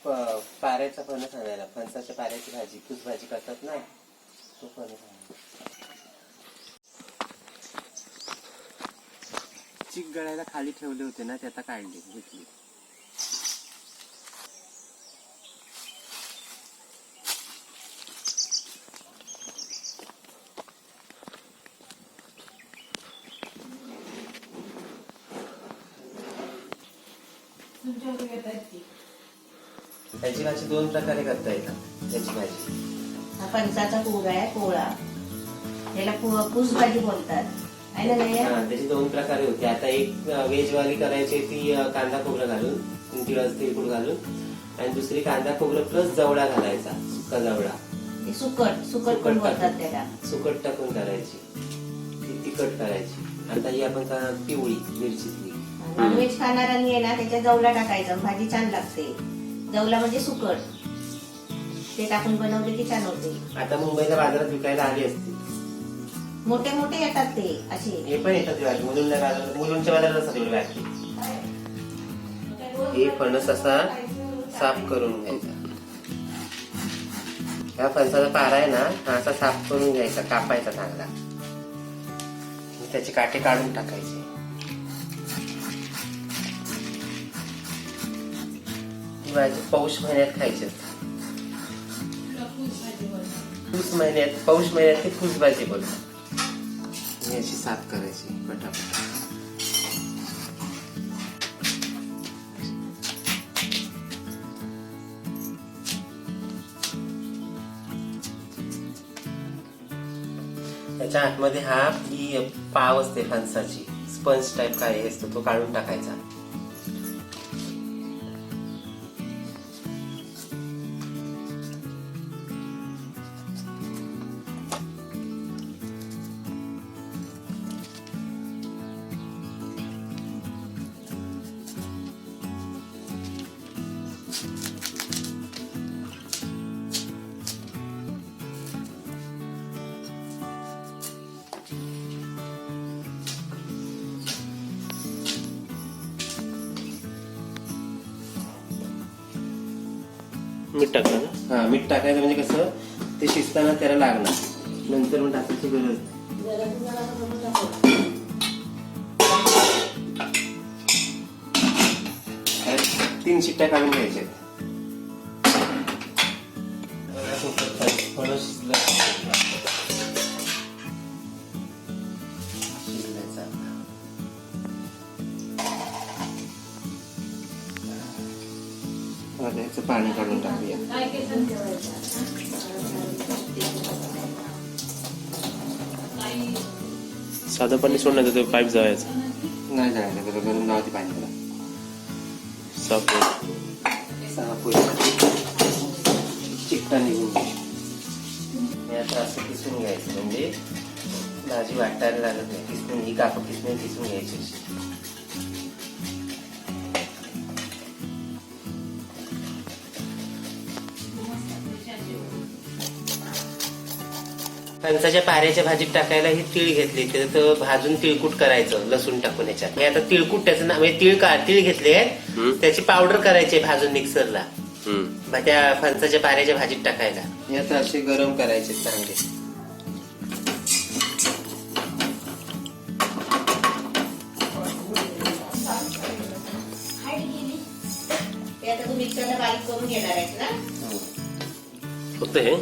पाऱ्याचा फणस आणायला, फणसाच्या पाऱ्याची भाजी, फूस भाजी करतात ना, तो फणस आणायला. चिक गळायला खाली ठेवले होते ना, ते आता काढले, घेतली. त्याची भाजी दोन प्रकारे करता येतात. त्याची भाजी हा फणसाचा कोळा आहे, कोळा त्याला फूस भाजी बोलतात. त्याची दोन प्रकारे होते. आता एक व्हेज वाली करायची ती कांदा खोबरं घालून, तिळकुट घालून, आणि दुसरी कांदा खोबरं प्लस जवळा घालायचा, सुका जवळा. सुकट पण बोलतात त्याला. सुकट टाकून करायची, ती तिखट करायची. आता ही आपण पिवळी मिरचीतली. नॉनव्हेज खाणाऱ्यांनी आहे ना त्याच्यात जवला टाकायचा, भाजी छान लागते. जवला म्हणजे सुकट, ते टाकून बनवले की छान होते. आता मुंबईला बाजारात विकायला आली असते, मोठे मोठे येतात ते असे. हे पण येतात मुलुंडच्या बाजारात असतात एवढे वाटते. हे फणस असा साफ करून घ्यायचा. ह्या फणसाचा पारा आहे ना, हा असा साफ करून घ्यायचा, कापायचा चांगला, त्याचे काटे काढून टाकायचे. ही भाजी पौष महिन्यात खायची. पौष महिन्यात ती फूस भाजी बोलतात. याची साफ करायची पटापट. त्याच्या आतमध्ये ही पाव असते फणसाची, स्पंज टाइप काय असतो, तो काढून टाकायचा. मीठ टाकलं ना? हा, मीठ टाकायचं म्हणजे कसं ते शिजताना त्याला लागणार, नंतर मग टाकायची गरज. 3 शिट्ट्या काढून घ्यायच्या. फणस शिजल्याचा याचं पाणी काढून टाकूया. साधं पाणी सोडण्याचं, ते पाईप जायचं नाही, जायचं गरम लावते पाणी त्याला. साफ चिकटा निघून हे आता असं किसून घ्यायचं, म्हणजे भाजी वाटायला लागत नाही. किसून ही काप किसून किसून घ्यायची. फणसाच्या पाऱ्याच्या भाजीत टाकायला ही तीळ घेतली, त्याचं भाजून तिळकुट करायचं लसूण टाकून. याच्यात हे आता तिळकुट, त्याचं नाव तीळ घेतले, त्याची पावडर करायची भाजून मिक्सरला, त्या फणसाच्या पाऱ्याच्या भाजीत टाकायला. हे आता असे गरम करायचे चांगले. मिक्सरला बारीक करून घेणार आहेत ना. फक्त हे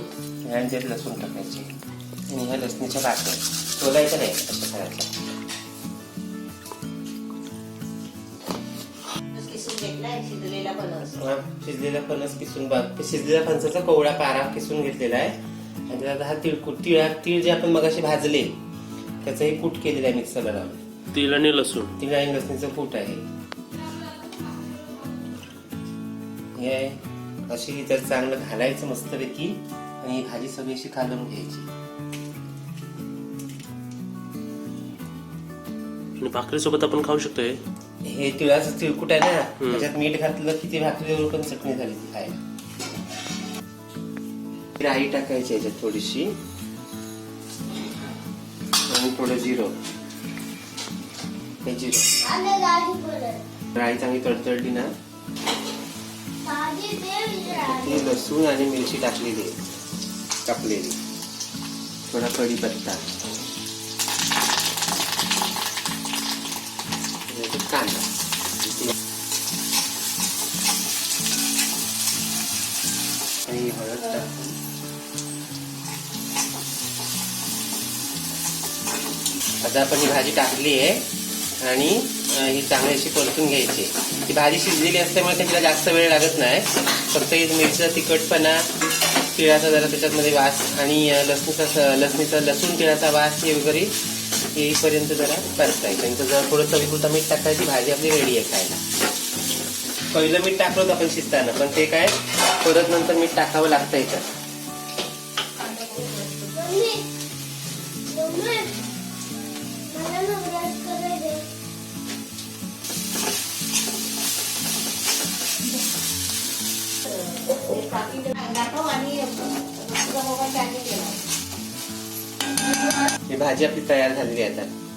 ह्याच्यात लसूण टाकायचे आणि ह्या लसणीच्या पाकळ्या शोधायचं नाही, असं करायचं. शिजलेला फणस शिजलेला फणसाचा कोवळा पारा किसून घेतलेला आहे. आणि त्यात हा तीळ जे आपण मगाशी भाजले त्याचं हे कूट केलेलं आहे मिक्सरला लावून. तीळ आणि लसूण, तीळ आणि लसणीचं कूट आहे हे. अशी तर चांगलं घालायचं मस्तपैकी, आणि ही भाजी सगळी अशी कालवून घ्यायची. आणि भाकरी सोबत आपण खाऊ शकतो. हे तिळाचं तिळकुट आहे ना, त्याच्यात मीठ घातलं की ती भाकरीवर पण चटणी झाली ती खायला. राई टाकायची याच्यात थोडीशी, आणि थोडं जिरं. हे जिरं, राई चांगली तडतडली ना, लसूण आणि मिरची टाकलेली आहे कापलेली, थोडा कढीपत्ता, कांदा आणि हळद टाकून आता आपण ही भाजी टाकली आहे आणि ही चांगली अशी परतून घ्यायची. ही भाजी शिजलेली असल्यामुळे काही तिला जास्त वेळ लागत नाही. फक्त मिरचीचा तिखटपणा, तिळाचा जरा त्याच्यामध्ये वास आणि लसूण तिळाचा वास हे वगैरे येईपर्यंत जरा परतायचं. आणि जरा थोडं चवीपुरतं मीठ टाकायची. भाजी आपली रेडी आहे खायला. पहिलं मीठ टाकलं होतं आपण शिजताना, पण ते काय परत नंतर मीठ टाकावं लागतं याच्यात. ही भाजी आपली तयार झालेली आहे आता.